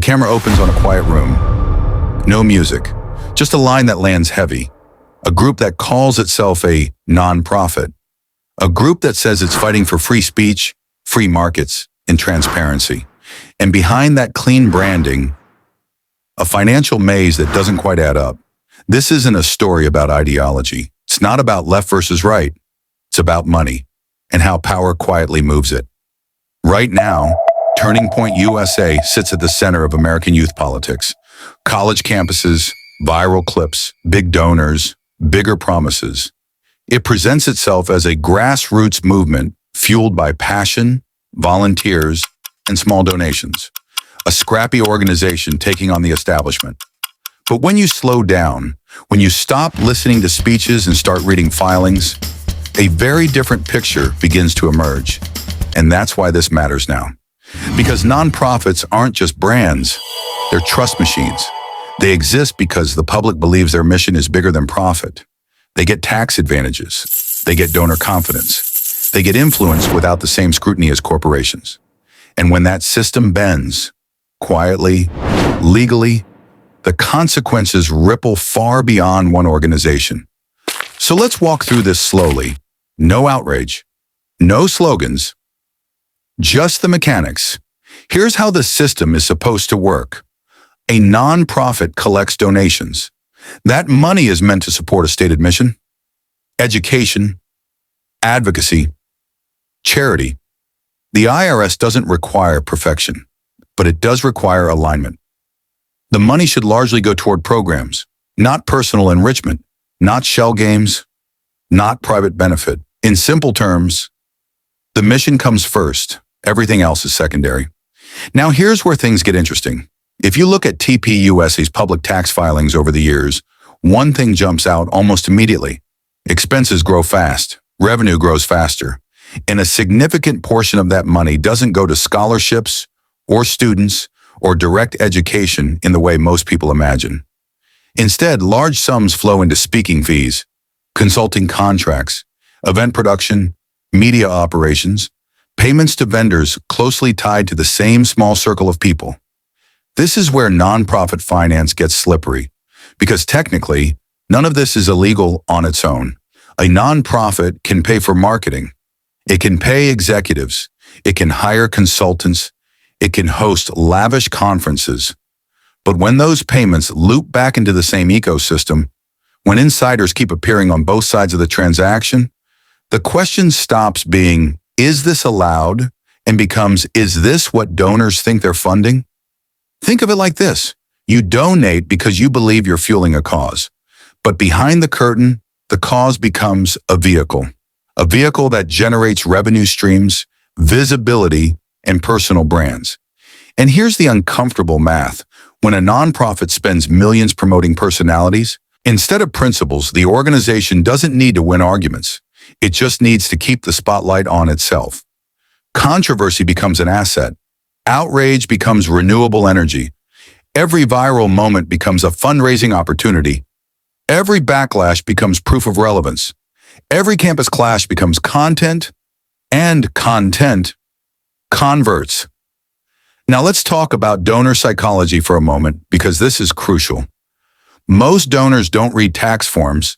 camera opens on a quiet room. No music, just a line that lands heavy. A group that calls itself a non-profit. A group that says it's fighting for free speech, free markets, and transparency. And behind that clean branding, a financial maze that doesn't quite add up. This isn't a story about ideology. It's not about left versus right. It's about money and how power quietly moves it. Right now, Turning Point USA sits at the center of American youth politics. College campuses, viral clips, big donors, bigger promises. It presents itself as a grassroots movement fueled by passion, volunteers, and small donations. A scrappy organization taking on the establishment. But when you slow down, when you stop listening to speeches and start reading filings, a very different picture begins to emerge. And that's why this matters now. Because nonprofits aren't just brands, they're trust machines. They exist because the public believes their mission is bigger than profit. They get tax advantages. They get donor confidence. They get influence without the same scrutiny as corporations. And when that system bends, quietly, legally, the consequences ripple far beyond one organization. So let's walk through this slowly. No outrage, no slogans, just the mechanics. Here's how the system is supposed to work. A nonprofit collects donations. That money is meant to support a stated mission, education, advocacy, charity. The IRS doesn't require perfection, but it does require alignment. The money should largely go toward programs, not personal enrichment, not shell games, not private benefit. In simple terms, the mission comes first. Everything else is secondary. Now here's where things get interesting. If you look at TPUSA's public tax filings over the years, one thing jumps out almost immediately. Expenses grow fast, revenue grows faster, and a significant portion of that money doesn't go to scholarships or students or direct education in the way most people imagine. Instead, large sums flow into speaking fees, consulting contracts, event production, media operations, payments to vendors closely tied to the same small circle of people. This is where nonprofit finance gets slippery, because technically, none of this is illegal on its own. A nonprofit can pay for marketing. It can pay executives. It can hire consultants. It can host lavish conferences. But when those payments loop back into the same ecosystem, when insiders keep appearing on both sides of the transaction, the question stops being, is this allowed? And becomes, is this what donors think they're funding? Think of it like this. You donate because you believe you're fueling a cause. But behind the curtain, the cause becomes a vehicle that generates revenue streams, visibility, and personal brands. And here's the uncomfortable math. When a nonprofit spends millions promoting personalities, instead of principles, the organization doesn't need to win arguments. It just needs to keep the spotlight on itself. Controversy becomes an asset. Outrage becomes renewable energy. Every viral moment becomes a fundraising opportunity. Every backlash becomes proof of relevance. Every campus clash becomes content, and content converts. Now let's talk about donor psychology for a moment, because this is crucial. Most donors don't read tax forms.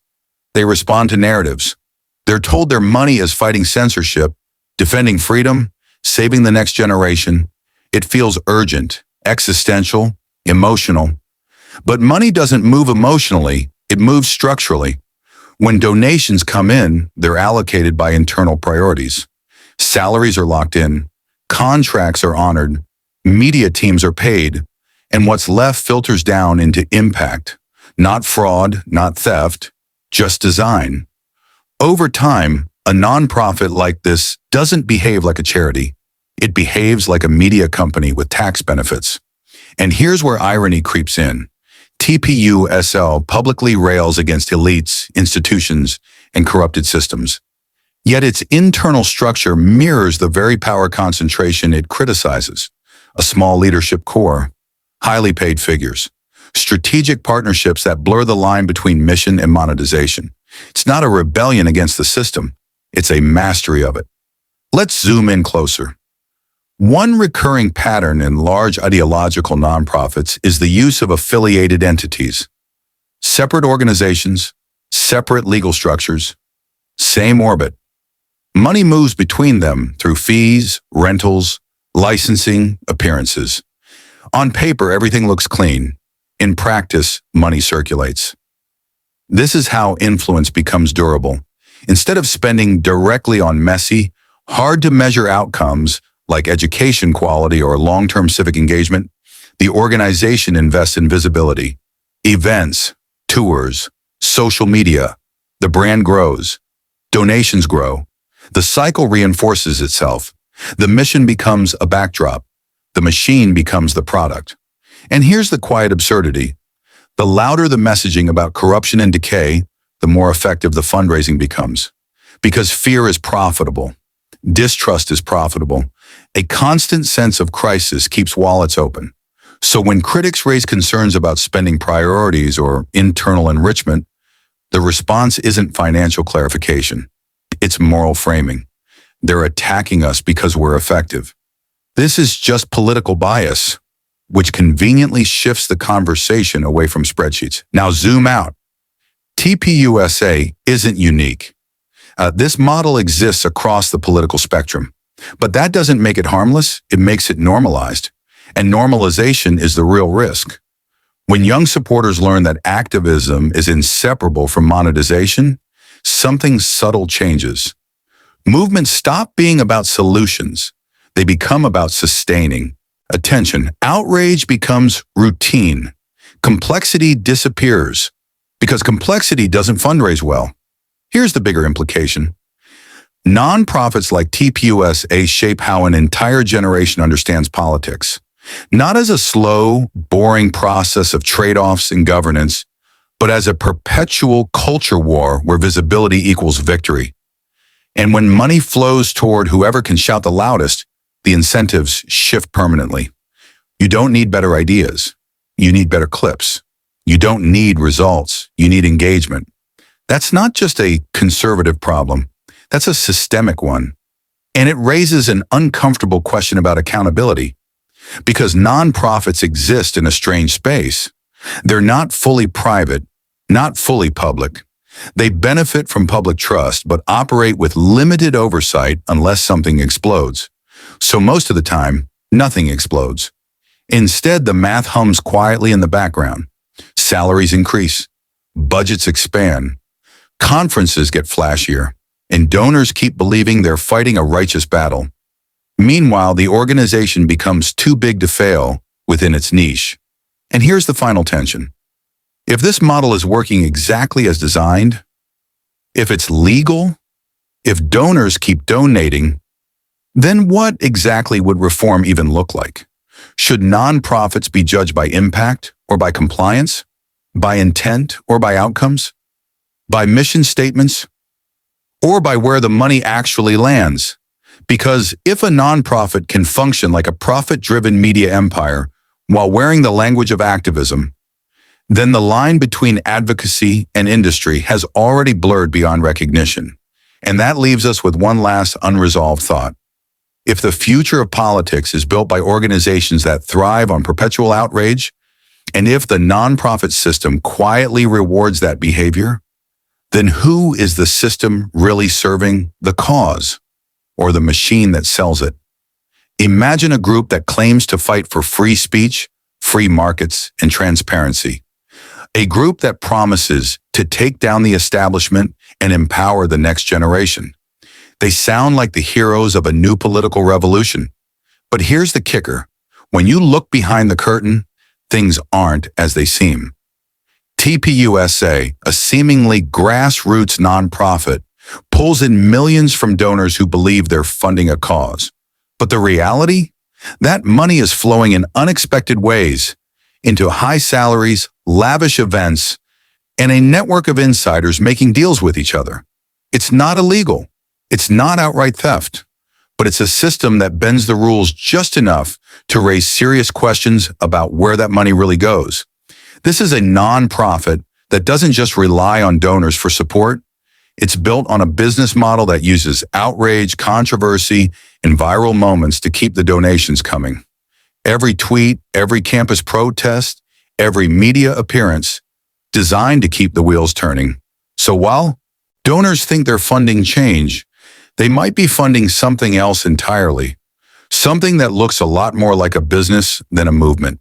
They respond to narratives. They're told their money is fighting censorship, defending freedom, saving the next generation. It feels urgent, existential, emotional. But money doesn't move emotionally, it moves structurally. When donations come in, they're allocated by internal priorities. Salaries are locked in, contracts are honored, media teams are paid, and what's left filters down into impact. Not fraud, not theft, just design. Over time, a nonprofit like this doesn't behave like a charity. It behaves like a media company with tax benefits. And here's where irony creeps in. TPUSA publicly rails against elites, institutions, and corrupted systems. Yet its internal structure mirrors the very power concentration it criticizes. A small leadership core, highly paid figures, strategic partnerships that blur the line between mission and monetization. It's not a rebellion against the system, it's a mastery of it. Let's zoom in closer. One recurring pattern in large ideological nonprofits is the use of affiliated entities. Separate organizations, separate legal structures, same orbit. Money moves between them through fees, rentals, licensing, appearances. On paper, everything looks clean. In practice, money circulates. This is how influence becomes durable. Instead of spending directly on messy, hard-to-measure outcomes like education quality or long-term civic engagement, the organization invests in visibility. Events, tours, social media. The brand grows. Donations grow. The cycle reinforces itself. The mission becomes a backdrop. The machine becomes the product. And here's the quiet absurdity. The louder the messaging about corruption and decay, the more effective the fundraising becomes. Because fear is profitable. Distrust is profitable. A constant sense of crisis keeps wallets open. So when critics raise concerns about spending priorities or internal enrichment, the response isn't financial clarification. It's moral framing. They're attacking us because we're effective. This is just political bias, which conveniently shifts the conversation away from spreadsheets. Now zoom out. TPUSA isn't unique. This model exists across the political spectrum. But that doesn't make it harmless, it makes it normalized. And normalization is the real risk. When young supporters learn that activism is inseparable from monetization, something subtle changes. Movements stop being about solutions. They become about sustaining. Attention, outrage becomes routine. Complexity disappears because complexity doesn't fundraise well. Here's the bigger implication. Nonprofits like TPUSA shape how an entire generation understands politics, not as a slow, boring process of trade-offs and governance, but as a perpetual culture war where visibility equals victory. And when money flows toward whoever can shout the loudest, the incentives shift permanently. You don't need better ideas. You need better clips. You don't need results. You need engagement. That's not just a conservative problem. That's a systemic one. And it raises an uncomfortable question about accountability. Because nonprofits exist in a strange space. They're not fully private, not fully public. They benefit from public trust, but operate with limited oversight unless something explodes. So most of the time, nothing explodes. Instead, the math hums quietly in the background. Salaries increase. Budgets expand. Conferences get flashier. And donors keep believing they're fighting a righteous battle. Meanwhile, the organization becomes too big to fail within its niche. And here's the final tension. If this model is working exactly as designed, if it's legal, if donors keep donating, then what exactly would reform even look like? Should nonprofits be judged by impact or by compliance? By intent or by outcomes? By mission statements? Or by where the money actually lands? Because if a nonprofit can function like a profit-driven media empire while wearing the language of activism, then the line between advocacy and industry has already blurred beyond recognition. And that leaves us with one last unresolved thought. If the future of politics is built by organizations that thrive on perpetual outrage, and if the nonprofit system quietly rewards that behavior, then who is the system really serving? The cause or the machine that sells it? Imagine a group that claims to fight for free speech, free markets, and transparency. A group that promises to take down the establishment and empower the next generation. They sound like the heroes of a new political revolution. But here's the kicker. When you look behind the curtain, things aren't as they seem. TPUSA, a seemingly grassroots nonprofit, pulls in millions from donors who believe they're funding a cause. But the reality? That money is flowing in unexpected ways into high salaries, lavish events, and a network of insiders making deals with each other. It's not illegal. It's not outright theft. But it's a system that bends the rules just enough to raise serious questions about where that money really goes. This is a nonprofit that doesn't just rely on donors for support. It's built on a business model that uses outrage, controversy, and viral moments to keep the donations coming. Every tweet, every campus protest, every media appearance, designed to keep the wheels turning. So while donors think they're funding change, they might be funding something else entirely, something that looks a lot more like a business than a movement.